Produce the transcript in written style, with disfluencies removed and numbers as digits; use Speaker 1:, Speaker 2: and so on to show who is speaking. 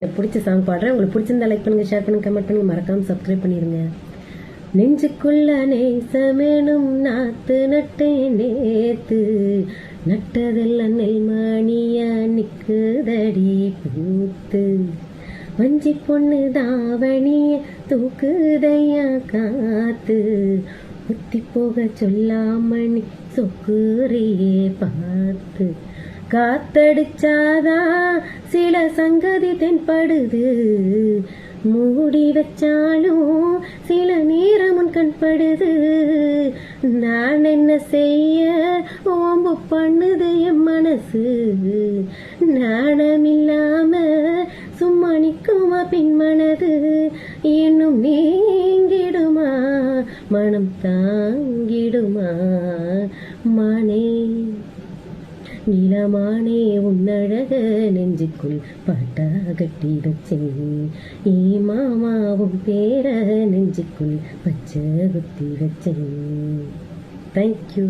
Speaker 1: பிடிச்ச சாங் பாடுறேன். உங்களுக்கு பிடிச்சிருந்தா லைக் பண்ணுங்க, ஷேர் பண்ணுங்க, கமெண்ட் பண்ணுங்க, மறக்காம சப்ஸ்கிரைப் பண்ணிருங்க. நெஞ்சுக்குள்ள நேசமேனும் நாத்து நட்டேன் நேத்து, நட்டதெல்லாம் நெல்மணியா நிக்குதடி பூத்து, வஞ்சி பொண்ணு தாவணிய தூக்குதையா காத்து, ஒத்தி போக சொல்லாமணி சொக்குறியே பார்த்து, காத்தடிச்சாதா சில சங்கதி தென்படுது, மூடி வச்சாலும் சில நேரமுன் கண்படுது, நான் என்ன செய்ய ஓம்பு பண்ணுது என் மனசு, நாணமில்லாம சும்மா நிக்குமா பின் மனது, இன்னும் நீங்கிடுமா மனம் தாங்கிடுமா மானே நீலமானே உன்னழக நெஞ்சுக்குள் பாட்டா கட்டி வச்சேன், ஏ மாமாவும் பேர நெஞ்சுக்குள் பச்சை குத்தி வச்சேன். தேங்க்யூ.